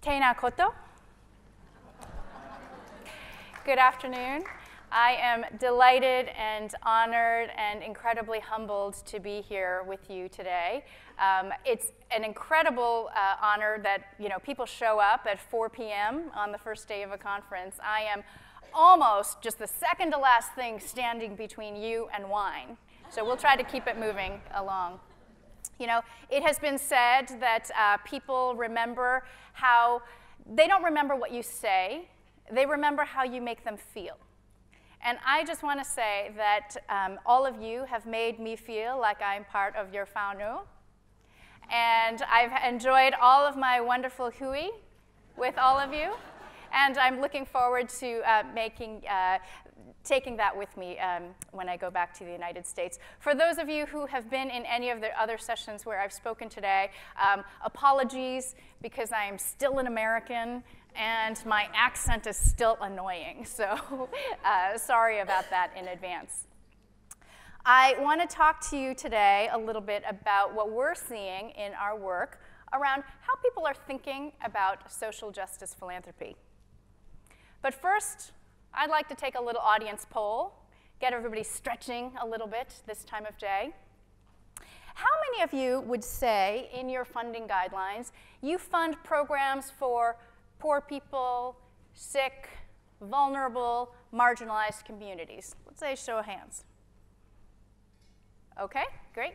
Tēnā koto. Good afternoon. I am delighted and honored and incredibly humbled to be here with you today. It's an incredible honor that people show up at 4 p.m. on the first day of a conference. I am almost just the second to last thing standing between you and wine. So we'll try to keep it moving along. It has been said that people remember how they don't remember what you say, they remember how you make them feel. And I just want to say that all of you have made me feel like I'm part of your whānau. And I've enjoyed all of my wonderful hui with all of you. And I'm looking forward to taking that with me when I go back to the United States. For those of you who have been in any of the other sessions where I've spoken today, apologies because I am still an American and my accent is still annoying. So sorry about that in advance. I want to talk to you today a little bit about what we're seeing in our work around how people are thinking about social justice philanthropy. But first, I'd like to take a little audience poll, get everybody stretching a little bit this time of day. How many of you would say in your funding guidelines you fund programs for poor people, sick, vulnerable, marginalized communities? Let's say show of hands. Okay, great.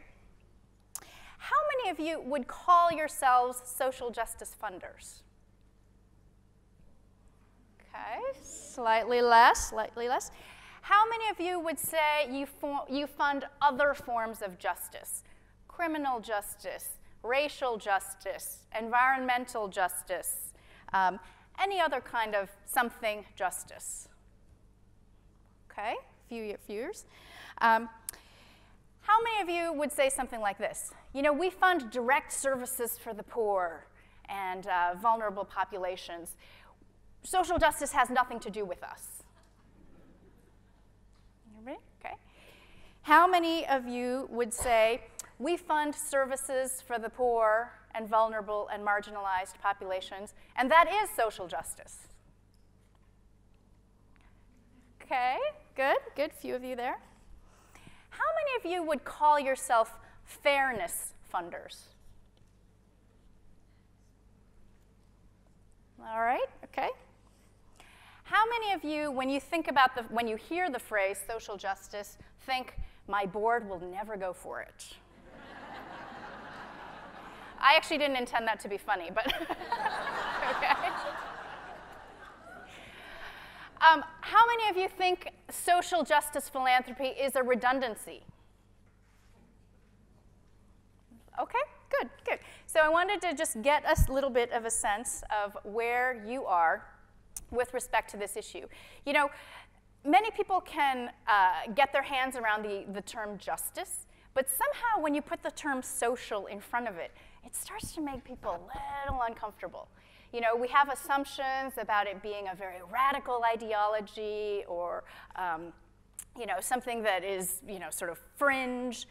How many of you would call yourselves social justice funders? Okay, slightly less, slightly less. How many of you would say you fund other forms of justice? Criminal justice, racial justice, environmental justice, any other kind of something justice? Okay, few years. How many of you would say something like this? We fund direct services for the poor and vulnerable populations. Social justice has nothing to do with us. Everybody? Okay. How many of you would say, we fund services for the poor and vulnerable and marginalized populations, and that is social justice? Okay, good, few of you there. How many of you would call yourself fairness funders? All right, okay. How many of you, when you think about when you hear the phrase social justice, think, my board will never go for it? I actually didn't intend that to be funny, but okay. How many of you think social justice philanthropy is a redundancy? Okay, good. So I wanted to just get a little bit of a sense of where you are with respect to this issue. Many people can get their hands around the term justice, but somehow when you put the term social in front of it, it starts to make people a little uncomfortable. We have assumptions about it being a very radical ideology or something that is sort of fringe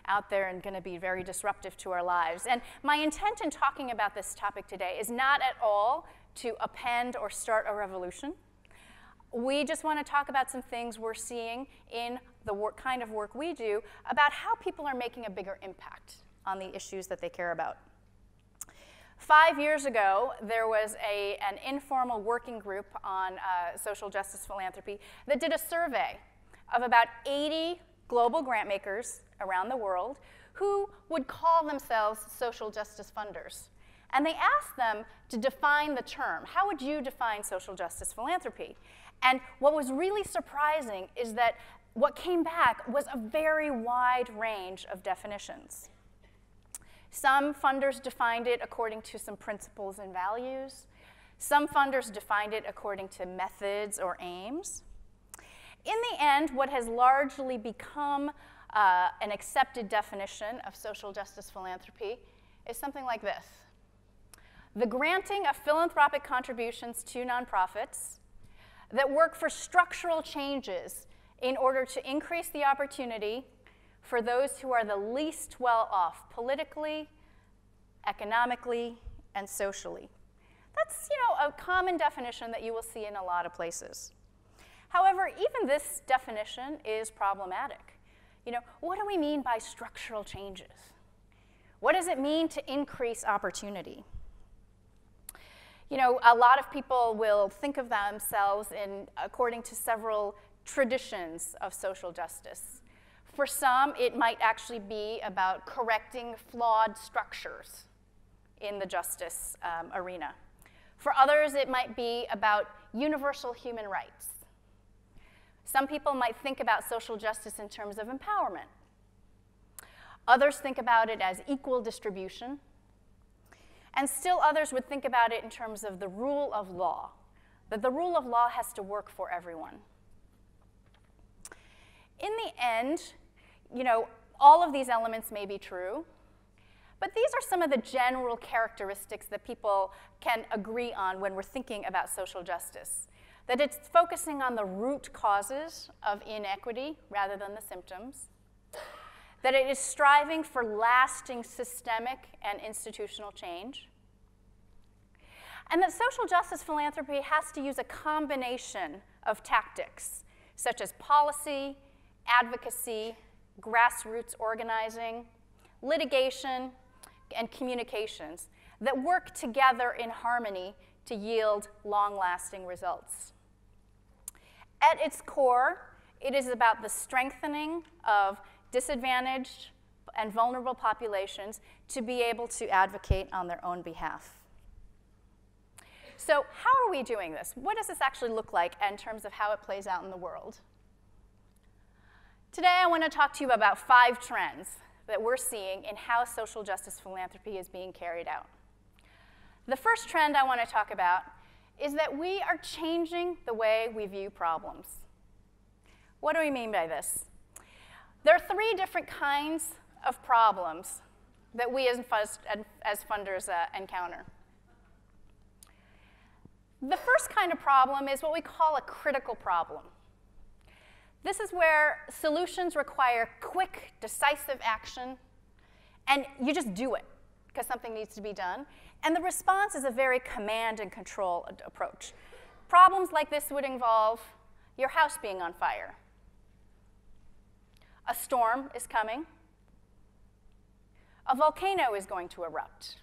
out there and going to be very disruptive to our lives. And my intent in talking about this topic today is not at all to append or start a revolution. We just want to talk about some things we're seeing in the kind of work we do about how people are making a bigger impact on the issues that they care about. 5 years ago, there was an informal working group on social justice philanthropy that did a survey of about 80 global grant makers around the world who would call themselves social justice funders. And they asked them to define the term. How would you define social justice philanthropy? And what was really surprising is that what came back was a very wide range of definitions. Some funders defined it according to some principles and values. Some funders defined it according to methods or aims. In the end, what has largely become an accepted definition of social justice philanthropy is something like this: the granting of philanthropic contributions to nonprofits that work for structural changes in order to increase the opportunity for those who are the least well off politically, economically, and socially. That's, a common definition that you will see in a lot of places. However, even this definition is problematic. What do we mean by structural changes? What does it mean to increase opportunity? A lot of people will think of themselves according to several traditions of social justice. For some, it might actually be about correcting flawed structures in the justice arena. For others, it might be about universal human rights. Some people might think about social justice in terms of empowerment. Others think about it as equal distribution. And still others would think about it in terms of the rule of law, that the rule of law has to work for everyone. In the end, all of these elements may be true, but these are some of the general characteristics that people can agree on when we're thinking about social justice. That it's focusing on the root causes of inequity rather than the symptoms. That it is striving for lasting systemic and institutional change. And that social justice philanthropy has to use a combination of tactics, such as policy, advocacy, grassroots organizing, litigation, and communications that work together in harmony to yield long-lasting results. At its core, it is about the strengthening of disadvantaged and vulnerable populations to be able to advocate on their own behalf. So how are we doing this? What does this actually look like in terms of how it plays out in the world? Today, I want to talk to you about 5 trends that we're seeing in how social justice philanthropy is being carried out. The first trend I want to talk about is that we are changing the way we view problems. What do we mean by this? There are 3 different kinds of problems that we as funders encounter. The first kind of problem is what we call a critical problem. This is where solutions require quick, decisive action, and you just do it because something needs to be done. And the response is a very command and control approach. Problems like this would involve your house being on fire. A storm is coming. A volcano is going to erupt.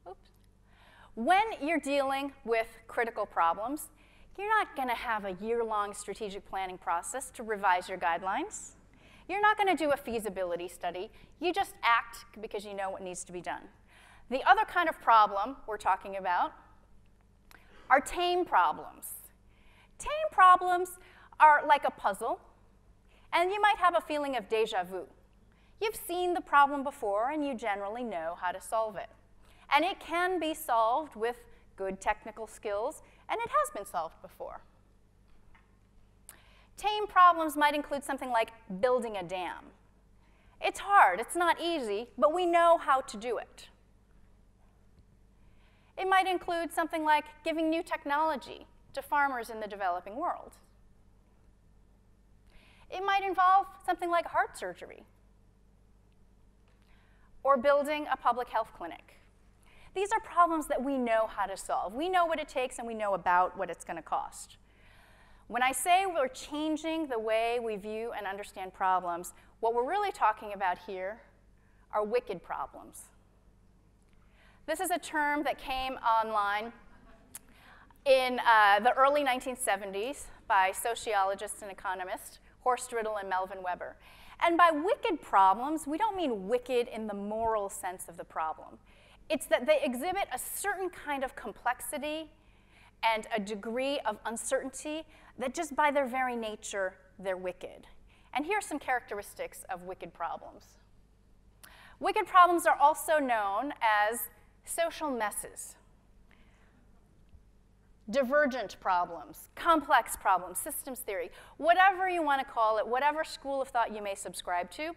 Oops. When you're dealing with critical problems, you're not going to have a year-long strategic planning process to revise your guidelines. You're not going to do a feasibility study. You just act because you know what needs to be done. The other kind of problem we're talking about are tame problems. Tame problems are like a puzzle, and you might have a feeling of déjà vu. You've seen the problem before, and you generally know how to solve it. And it can be solved with good technical skills, and it has been solved before. Tame problems might include something like building a dam. It's hard, it's not easy, but we know how to do it. It might include something like giving new technology to farmers in the developing world. It might involve something like heart surgery or building a public health clinic. These are problems that we know how to solve. We know what it takes and we know about what it's going to cost. When I say we're changing the way we view and understand problems, what we're really talking about here are wicked problems. This is a term that came online in the early 1970s by sociologists and economists Horst Riddle and Melvin Weber. And by wicked problems, we don't mean wicked in the moral sense of the problem. It's that they exhibit a certain kind of complexity and a degree of uncertainty that just by their very nature, they're wicked. And here are some characteristics of wicked problems. Wicked problems are also known as social messes, divergent problems, complex problems, systems theory, whatever you want to call it, whatever school of thought you may subscribe to.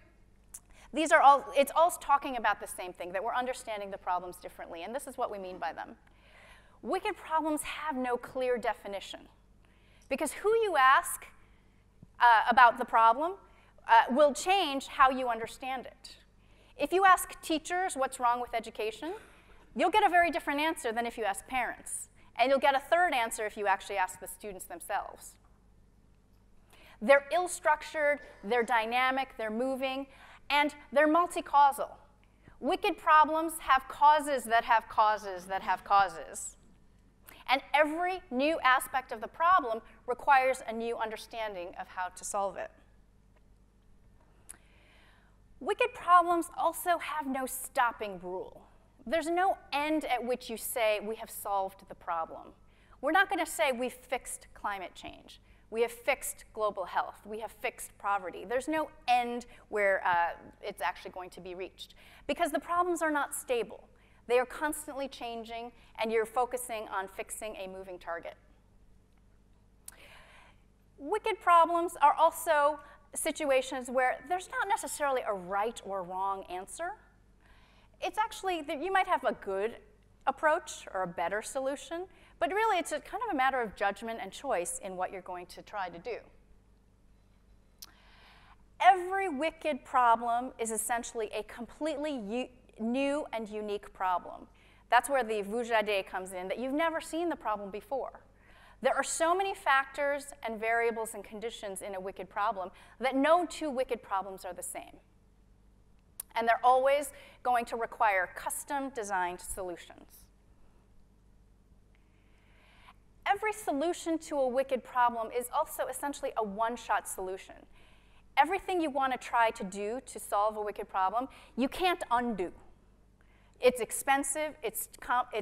It's all talking about the same thing, that we're understanding the problems differently, and this is what we mean by them. Wicked problems have no clear definition, because who you ask about the problem will change how you understand it. If you ask teachers what's wrong with education, you'll get a very different answer than if you ask parents. And you'll get a third answer if you actually ask the students themselves. They're ill-structured, they're dynamic, they're moving, and they're multi-causal. Wicked problems have causes that have causes that have causes. And every new aspect of the problem requires a new understanding of how to solve it. Wicked problems also have no stopping rule. There's no end at which you say, we have solved the problem. We're not going to say we've fixed climate change. We have fixed global health. We have fixed poverty. There's no end where it's actually going to be reached, because the problems are not stable. They are constantly changing, and you're focusing on fixing a moving target. Wicked problems are also situations where there's not necessarily a right or wrong answer. It's actually that you might have a good approach or a better solution, but really it's kind of a matter of judgment and choice in what you're going to try to do. Every wicked problem is essentially a completely new and unique problem. That's where the vous-jadez comes in, that you've never seen the problem before. There are so many factors and variables and conditions in a wicked problem that no two wicked problems are the same. And they're always going to require custom-designed solutions. Every solution to a wicked problem is also essentially a one-shot solution. Everything you want to try to do to solve a wicked problem, you can't undo. It's expensive, it's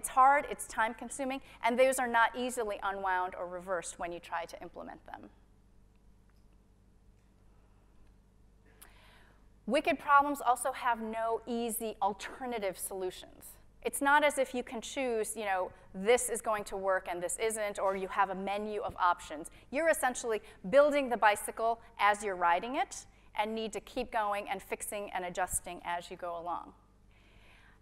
hard, it's time-consuming, and those are not easily unwound or reversed when you try to implement them. Wicked problems also have no easy alternative solutions. It's not as if you can choose, this is going to work and this isn't, or you have a menu of options. You're essentially building the bicycle as you're riding it and need to keep going and fixing and adjusting as you go along.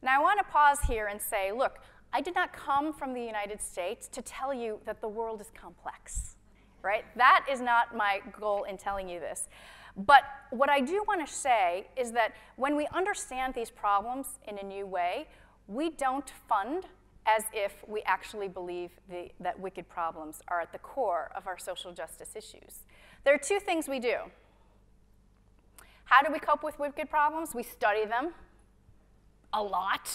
Now, I want to pause here and say, look, I did not come from the United States to tell you that the world is complex, right? That is not my goal in telling you this. But what I do want to say is that when we understand these problems in a new way, we don't fund as if we actually believe that wicked problems are at the core of our social justice issues. There are two things we do. How do we cope with wicked problems? We study them a lot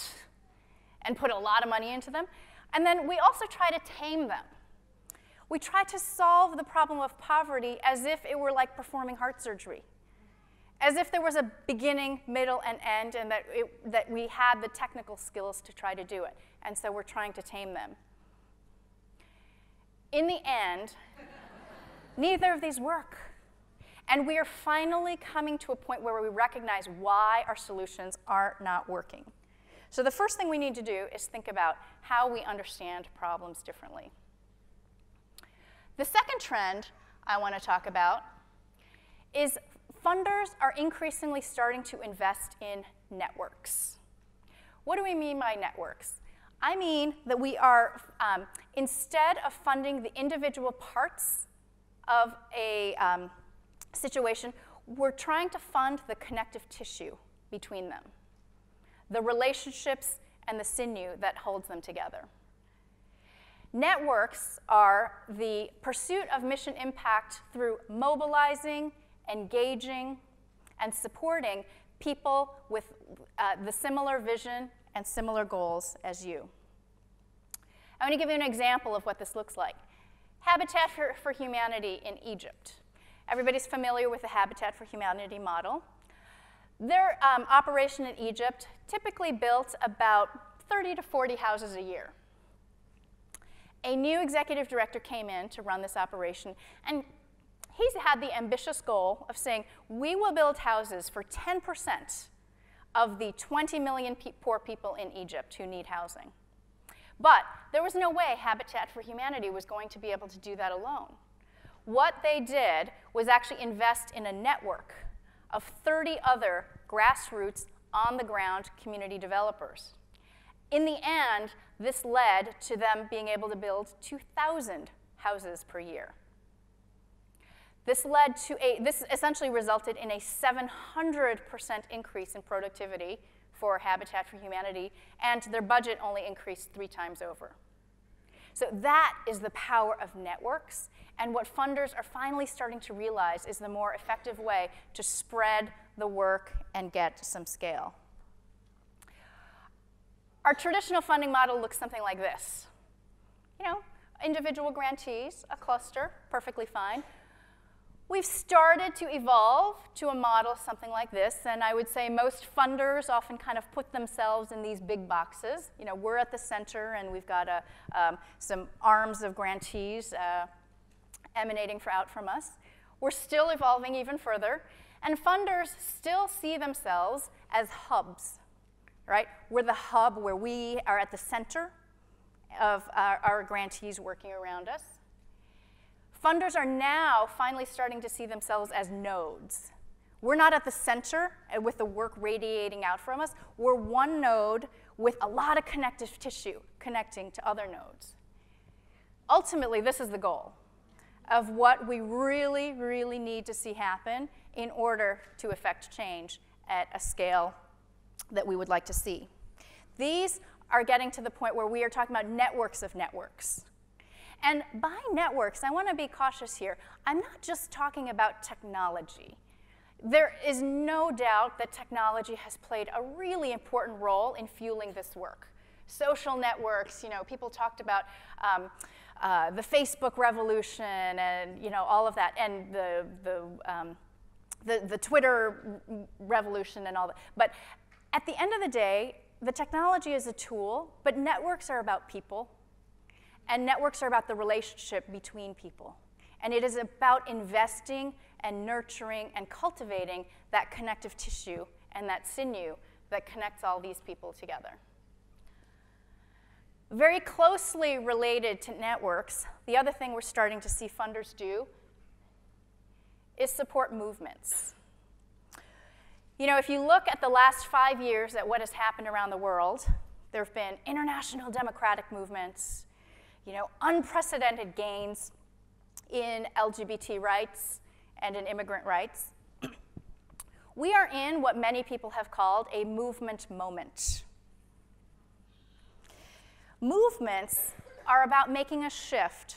and put a lot of money into them. And then we also try to tame them. We try to solve the problem of poverty as if it were like performing heart surgery, as if there was a beginning, middle, and end, and that we had the technical skills to try to do it. And so we're trying to tame them. In the end, neither of these work. And we are finally coming to a point where we recognize why our solutions are not working. So the first thing we need to do is think about how we understand problems differently. The second trend I want to talk about is funders are increasingly starting to invest in networks. What do we mean by networks? I mean that we are, instead of funding the individual parts of a situation, we're trying to fund the connective tissue between them, the relationships and the sinew that holds them together. Networks are the pursuit of mission impact through mobilizing, engaging, and supporting people with the similar vision and similar goals as you. I want to give you an example of what this looks like. Habitat for Humanity in Egypt. Everybody's familiar with the Habitat for Humanity model. Their operation in Egypt typically built about 30 to 40 houses a year. A new executive director came in to run this operation, and he's had the ambitious goal of saying, we will build houses for 10% of the 20 million poor people in Egypt who need housing. But there was no way Habitat for Humanity was going to be able to do that alone. What they did was actually invest in a network of 30 other grassroots, on-the-ground community developers. In the end, this led to them being able to build 2,000 houses per year. This essentially resulted in a 700% increase in productivity for Habitat for Humanity, and their budget only increased 3 times over. So that is the power of networks, and what funders are finally starting to realize is the more effective way to spread the work and get some scale. Our traditional funding model looks something like this. You know, individual grantees, a cluster, perfectly fine. We've started to evolve to a model something like this, and I would say most funders often kind of put themselves in these big boxes. You know, we're at the center, and we've got some arms of grantees emanating out from us. We're still evolving even further, and funders still see themselves as hubs, right? We're the hub where we are at the center of our grantees working around us. Funders are now finally starting to see themselves as nodes. We're not at the center with the work radiating out from us. We're one node with a lot of connective tissue connecting to other nodes. Ultimately, this is the goal of what we really, really need to see happen in order to effect change at a scale that we would like to see. These are getting to the point where we are talking about networks of networks. And by networks, I want to be cautious here. I'm not just talking about technology. There is no doubt that technology has played a really important role in fueling this work. Social networks, you know, people talked about the Facebook revolution and, you know, all of that, and the Twitter revolution and all that. But at the end of the day, the technology is a tool, but networks are about people. And networks are about the relationship between people. And it is about investing and nurturing and cultivating that connective tissue and that sinew that connects all these people together. Very closely related to networks, the other thing we're starting to see funders do is support movements. You know, if you look at the last 5 years at what has happened around the world, there have been international democratic movements, you know, unprecedented gains in LGBT rights and in immigrant rights. We are in what many people have called a movement moment. Movements are about making a shift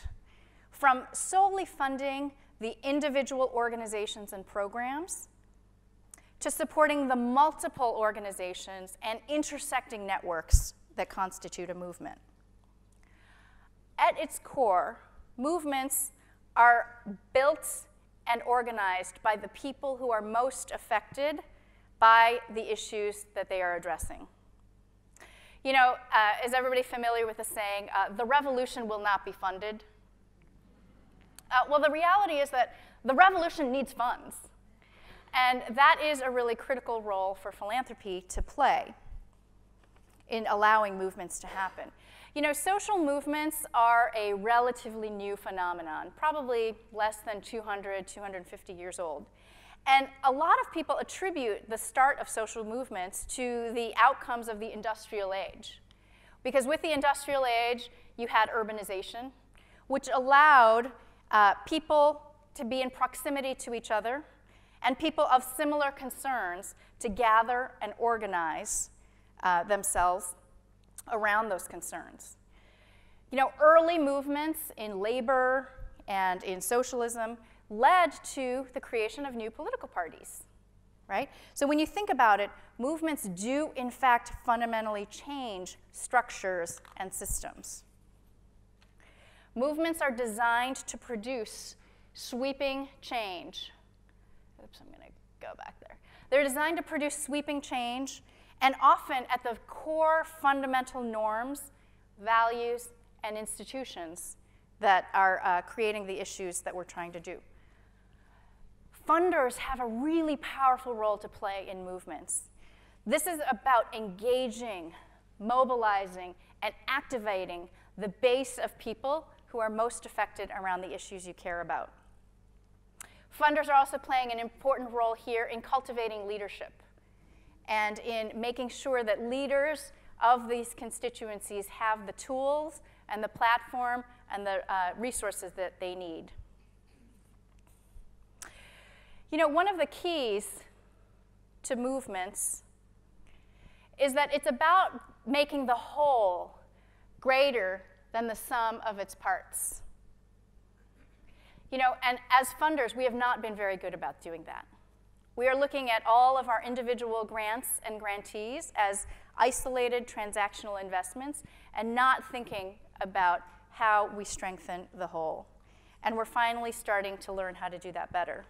from solely funding the individual organizations and programs to supporting the multiple organizations and intersecting networks that constitute a movement. At its core, movements are built and organized by the people who are most affected by the issues that they are addressing. You know, is everybody familiar with the saying, the revolution will not be funded? Well, the reality is that the revolution needs funds. And that is a really critical role for philanthropy to play in allowing movements to happen. You know, social movements are a relatively new phenomenon, probably less than 200, 250 years old. And a lot of people attribute the start of social movements to the outcomes of the industrial age. Because with the industrial age, you had urbanization, which allowed people to be in proximity to each other, and people of similar concerns to gather and organize themselves around those concerns. You know, early movements in labor and in socialism led to the creation of new political parties, right? So when you think about it, movements do in fact fundamentally change structures and systems. Movements are designed to produce sweeping change. Oops, I'm going to go back there. They're designed to produce sweeping change, and often at the core fundamental norms, values, and institutions that are creating the issues that we're trying to do. Funders have a really powerful role to play in movements. This is about engaging, mobilizing, and activating the base of people who are most affected around the issues you care about. Funders are also playing an important role here in cultivating leadership and in making sure that leaders of these constituencies have the tools and the platform and the resources that they need. You know, one of the keys to movements is that it's about making the whole greater than the sum of its parts. You know, and as funders, we have not been very good about doing that. We are looking at all of our individual grants and grantees as isolated transactional investments and not thinking about how we strengthen the whole. And we're finally starting to learn how to do that better.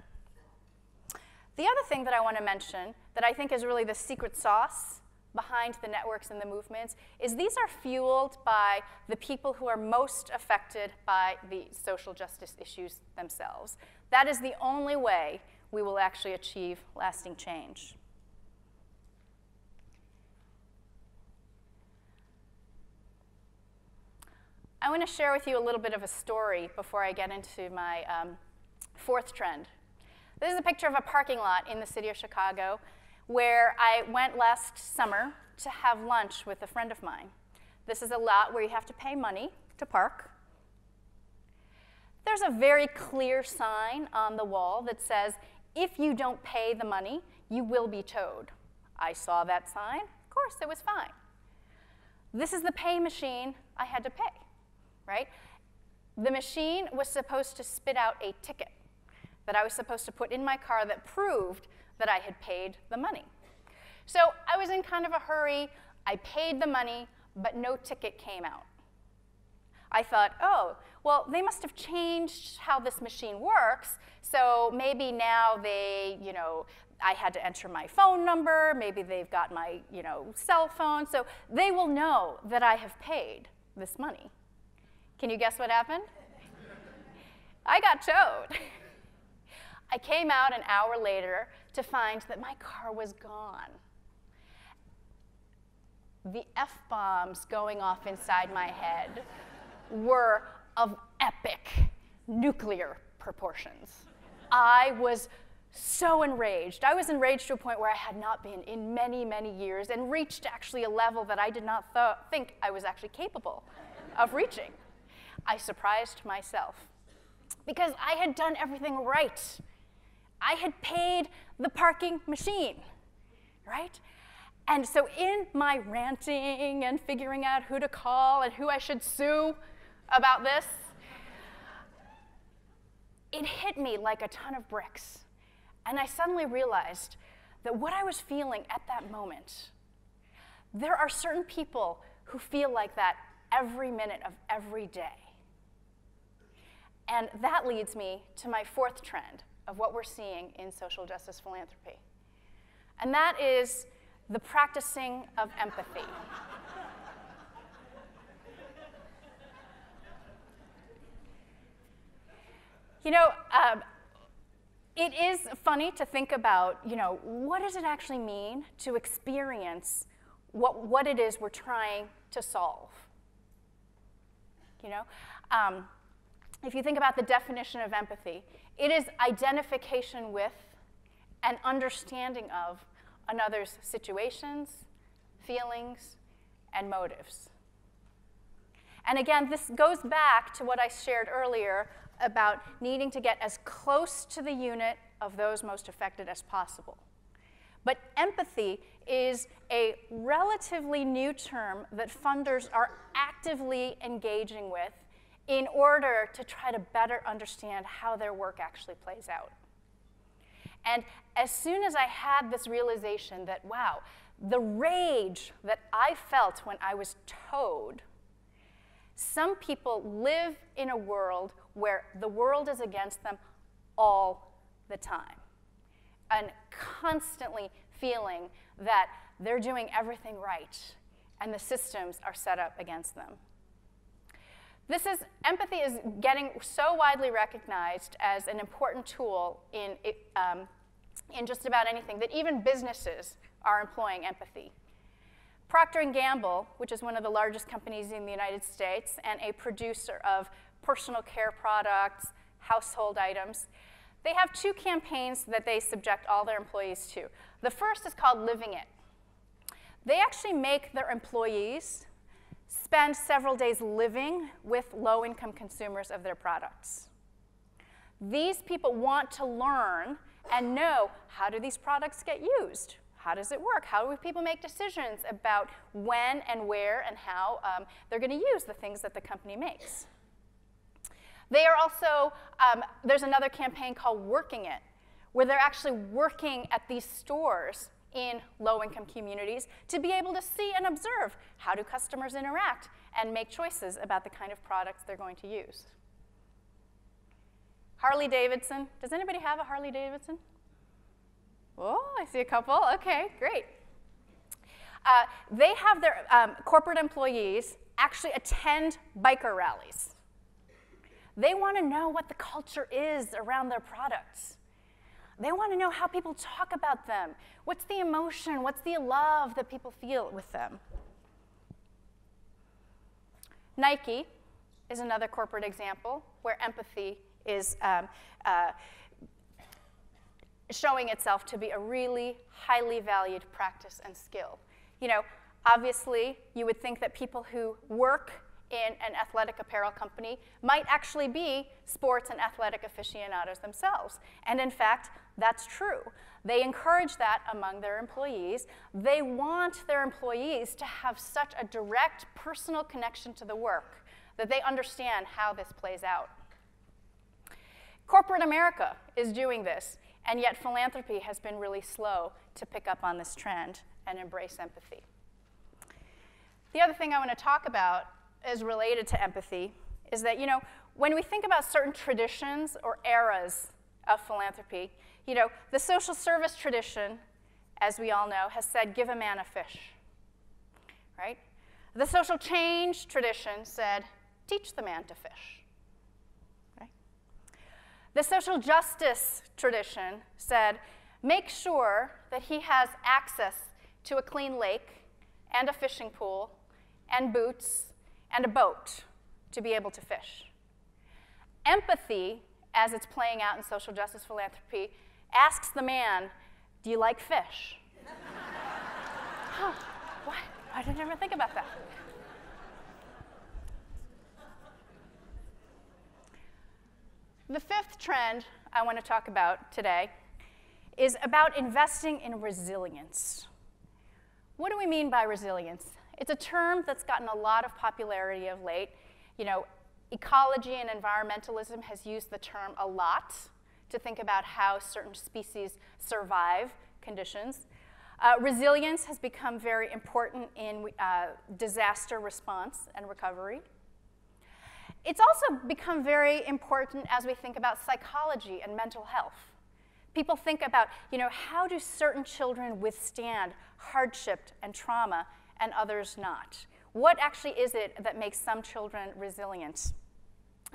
The other thing that I want to mention that I think is really the secret sauce behind the networks and the movements is these are fueled by the people who are most affected by the social justice issues themselves. That is the only way we will actually achieve lasting change. I want to share with you a little bit of a story before I get into my fourth trend. This is a picture of a parking lot in the city of Chicago where I went last summer to have lunch with a friend of mine. This is a lot where you have to pay money to park. There's a very clear sign on the wall that says, if you don't pay the money, you will be towed. I saw that sign. Of course, it was fine. This is the pay machine I had to pay, right? The machine was supposed to spit out a ticket that I was supposed to put in my car that proved that I had paid the money. So I was in kind of a hurry. I paid the money, but no ticket came out. I thought, oh, well, they must have changed how this machine works, so maybe now they, I had to enter my phone number, maybe they've got my, cell phone, so they will know that I have paid this money. Can you guess what happened? I got towed. I came out an hour later to find that my car was gone. The F-bombs going off inside my head were of epic nuclear proportions. I was so enraged. I was enraged to a point where I had not been in many, many years and reached actually a level that I did not think I was actually capable of reaching. I surprised myself because I had done everything right. I had paid the parking machine, right? And so in my ranting and figuring out who to call and who I should sue about this, it hit me like a ton of bricks. And I suddenly realized that what I was feeling at that moment, there are certain people who feel like that every minute of every day. And that leads me to my fourth trend of what we're seeing in social justice philanthropy. And that is the practicing of empathy. It is funny to think about, what does it actually mean to experience what it is we're trying to solve? If you think about the definition of empathy, it is identification with and understanding of another's situations, feelings, and motives. And again, this goes back to what I shared earlier about needing to get as close to the unit of those most affected as possible. But empathy is a relatively new term that funders are actively engaging with in order to try to better understand how their work actually plays out. And as soon as I had this realization that, wow, the rage that I felt when I was towed, some people live in a world where the world is against them all the time, and constantly feeling that they're doing everything right, and the systems are set up against them. Empathy is getting so widely recognized as an important tool in just about anything that even businesses are employing empathy. Procter & Gamble, which is one of the largest companies in the United States and a producer of personal care products, household items, they have two campaigns that they subject all their employees to. The first is called Living It. They actually make their employees spend several days living with low-income consumers of their products. These people want to learn and know, how do these products get used? how does it work? How do people make decisions about when and where and how they're going to use the things that the company makes? They are also, there's another campaign called Working It, where they're actually working at these stores in low-income communities to be able to see and observe how do customers interact and make choices about the kind of products they're going to use. Harley Davidson. Does anybody have a Harley Davidson? Oh, I see a couple. Okay, great. They have their corporate employees actually attend biker rallies. They want to know what the culture is around their products. They want to know how people talk about them. What's the emotion? What's the love that people feel with them? Nike is another corporate example where empathy is showing itself to be a really highly valued practice and skill. You know, obviously, you would think that people who work in an athletic apparel company might actually be sports and athletic aficionados themselves. And in fact, that's true. They encourage that among their employees. They want their employees to have such a direct personal connection to the work that they understand how this plays out. Corporate America is doing this, and yet philanthropy has been really slow to pick up on this trend and embrace empathy. The other thing I want to talk about is related to empathy is that, you know, when we think about certain traditions or eras of philanthropy, you know, the social service tradition, as we all know, has said, give a man a fish, right? The social change tradition said, teach the man to fish, right? The social justice tradition said, make sure that he has access to a clean lake and a fishing pool and boots and a boat to be able to fish. Empathy, as it's playing out in social justice philanthropy, asks the man, do you like fish? Huh, what? I didn't ever think about that. The fifth trend I want to talk about today is about investing in resilience. What do we mean by resilience? It's a term that's gotten a lot of popularity of late. You know, ecology and environmentalism has used the term a lot to think about how certain species survive conditions. Resilience has become very important in disaster response and recovery. It's also become very important as we think about psychology and mental health. People think about, you know, how do certain children withstand hardship and trauma and others not? What actually is it that makes some children resilient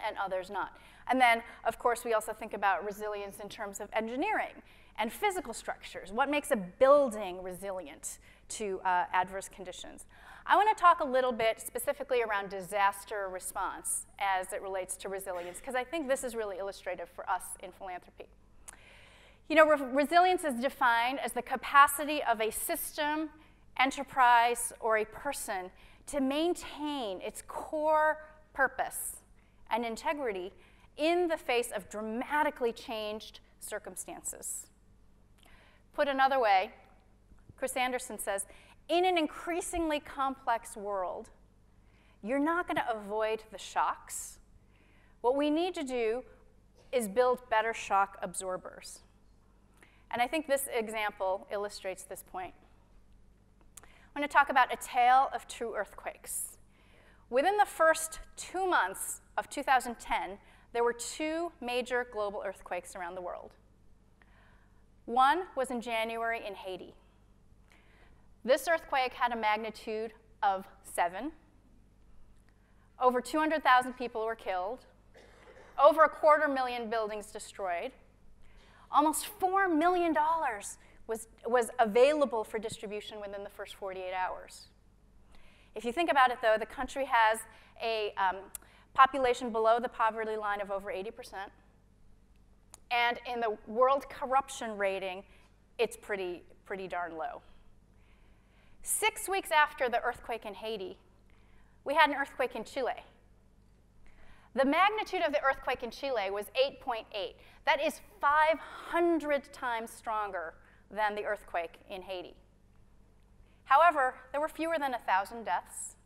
and others not? And then, of course, we also think about resilience in terms of engineering and physical structures. What makes a building resilient to adverse conditions? I want to talk a little bit specifically around disaster response as it relates to resilience, because I think this is really illustrative for us in philanthropy. You know, resilience is defined as the capacity of a system, enterprise, or a person to maintain its core purpose and integrity in the face of dramatically changed circumstances. Put another way, Chris Anderson says, in an increasingly complex world, you're not going to avoid the shocks. What we need to do is build better shock absorbers. And I think this example illustrates this point. I'm going to talk about a tale of two earthquakes. Within the first 2 months of 2010, there were 2 major global earthquakes around the world. One was in January in Haiti. This earthquake had a magnitude of 7. Over 200,000 people were killed. Over 250,000 buildings destroyed. Almost $4 million was available for distribution within the first 48 hours. If you think about it, though, the country has a population below the poverty line of over 80%. And in the world corruption rating, it's pretty darn low. 6 weeks after the earthquake in Haiti, we had an earthquake in Chile. The magnitude of the earthquake in Chile was 8.8. That is 500 times stronger than the earthquake in Haiti. However, there were fewer than 1,000 deaths.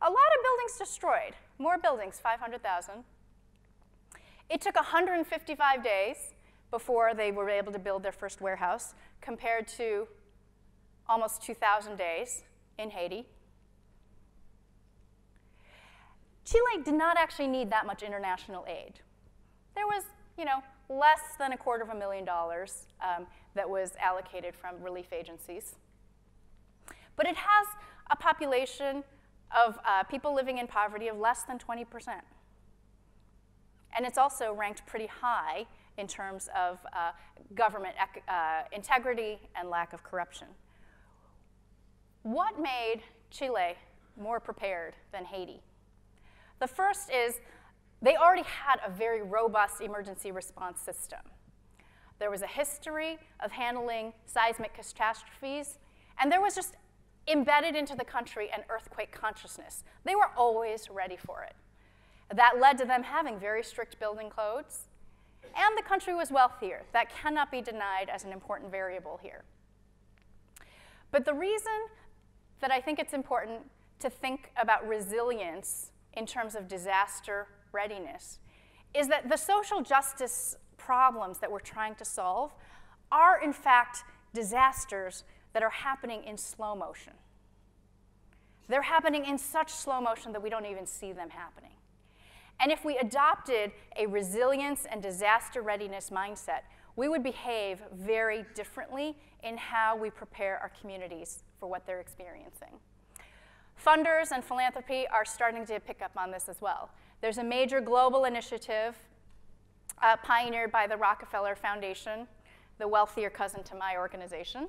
A lot of buildings destroyed, more buildings, 500,000. It took 155 days before they were able to build their first warehouse, compared to almost 2,000 days in Haiti. Chile did not actually need that much international aid. There was, less than $250,000 that was allocated from relief agencies. But it has a population of people living in poverty of less than 20%. And it's also ranked pretty high in terms of government integrity and lack of corruption. What made Chile more prepared than Haiti? The first is they already had a very robust emergency response system. There was a history of handling seismic catastrophes, and there was just embedded into the country an earthquake consciousness. They were always ready for it. That led to them having very strict building codes, and the country was wealthier. That cannot be denied as an important variable here. But the reason that I think it's important to think about resilience in terms of disaster readiness is that the social justice problems that we're trying to solve are, in fact, disasters that are happening in slow motion. They're happening in such slow motion that we don't even see them happening. And if we adopted a resilience and disaster readiness mindset, we would behave very differently in how we prepare our communities for what they're experiencing. Funders and philanthropy are starting to pick up on this as well. There's a major global initiative pioneered by the Rockefeller Foundation, the wealthier cousin to my organization.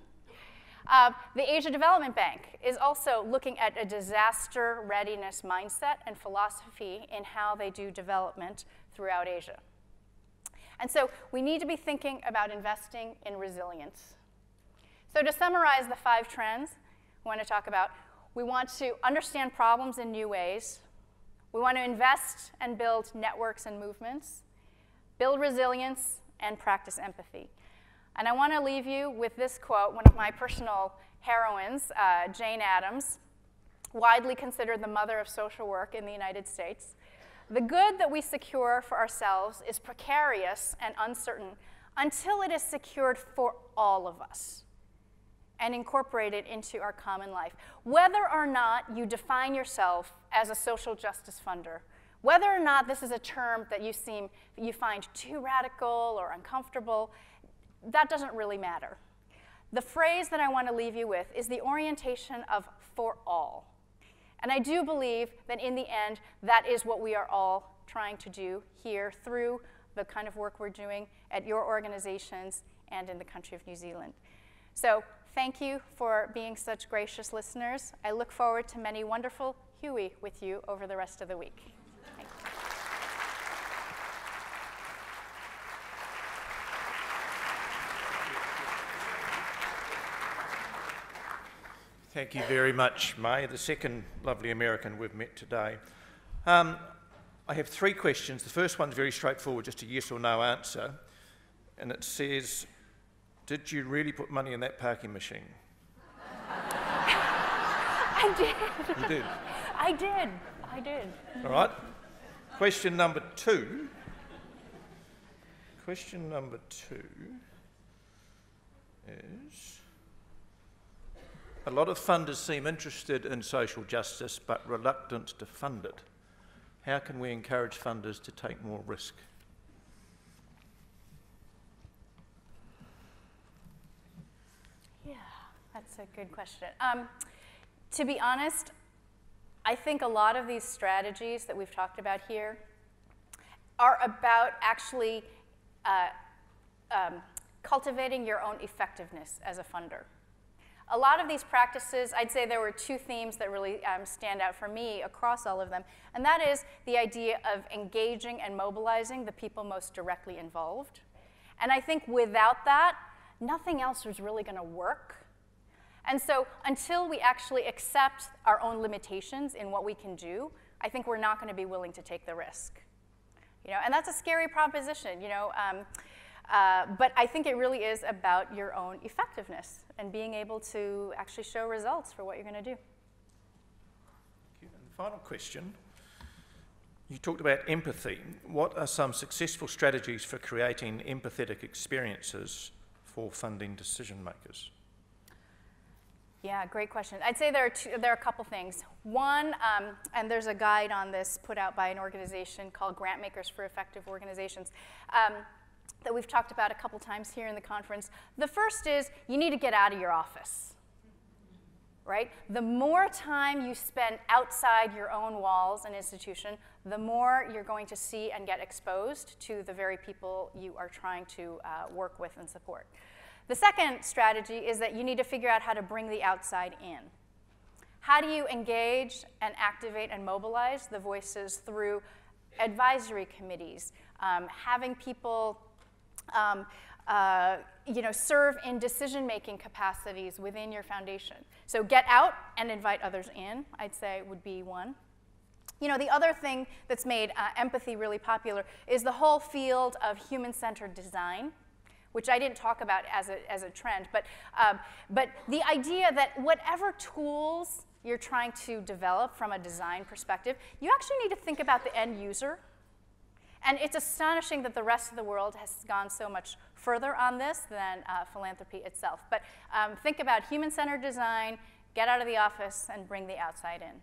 The Asia Development Bank is also looking at a disaster readiness mindset and philosophy in how they do development throughout Asia. And so we need to be thinking about investing in resilience. So to summarize the 5 trends I want to talk about, we want to understand problems in new ways. We want to invest and build networks and movements, build resilience, and practice empathy. And I want to leave you with this quote, one of my personal heroines, Jane Addams, widely considered the mother of social work in the United States. The good that we secure for ourselves is precarious and uncertain until it is secured for all of us and incorporated into our common life. Whether or not you define yourself as a social justice funder, whether or not this is a term that you find too radical or uncomfortable, that doesn't really matter. The phrase that I want to leave you with is the orientation of for all. And I do believe that in the end, that is what we are all trying to do here through the kind of work we're doing at your organizations and in the country of New Zealand. So thank you for being such gracious listeners. I look forward to many wonderful Huey with you over the rest of the week. Thank you. Thank you very much, Mae, the second lovely American we've met today. I have 3 questions. The first one's very straightforward, just a yes or no answer. And it says, did you really put money in that parking machine? I did. You did? I did. All right. Question number 2. Question number 2 is, a lot of funders seem interested in social justice but reluctant to fund it. How can we encourage funders to take more risk? Yeah, that's a good question. To be honest, I think a lot of these strategies that we've talked about here are about actually cultivating your own effectiveness as a funder. A lot of these practices, I'd say there were 2 themes that really stand out for me across all of them, and that is the idea of engaging and mobilizing the people most directly involved. And I think without that, nothing else was really going to work. And so until we actually accept our own limitations in what we can do, I think we're not going to be willing to take the risk. And that's a scary proposition. But I think it really is about your own effectiveness and being able to actually show results for what you're going to do. Thank you. And the final question. You talked about empathy. What are some successful strategies for creating empathetic experiences for funding decision makers? Yeah, great question. I'd say there are a couple things. One, and there's a guide on this put out by an organization called Grant Makers for Effective Organizations that we've talked about a couple times here in the conference. The first is you need to get out of your office. Right? The more time you spend outside your own walls and institution, the more you're going to see and get exposed to the very people you are trying to work with and support. The second strategy is that you need to figure out how to bring the outside in. How do you engage and activate and mobilize the voices through advisory committees, having people serve in decision-making capacities within your foundation. So get out and invite others in, I'd say would be one. The other thing that's made empathy really popular is the whole field of human-centered design, which I didn't talk about as a trend, but the idea that whatever tools you're trying to develop from a design perspective, you actually need to think about the end user. And it's astonishing that the rest of the world has gone so much further on this than philanthropy itself. But think about human-centered design, get out of the office, and bring the outside in.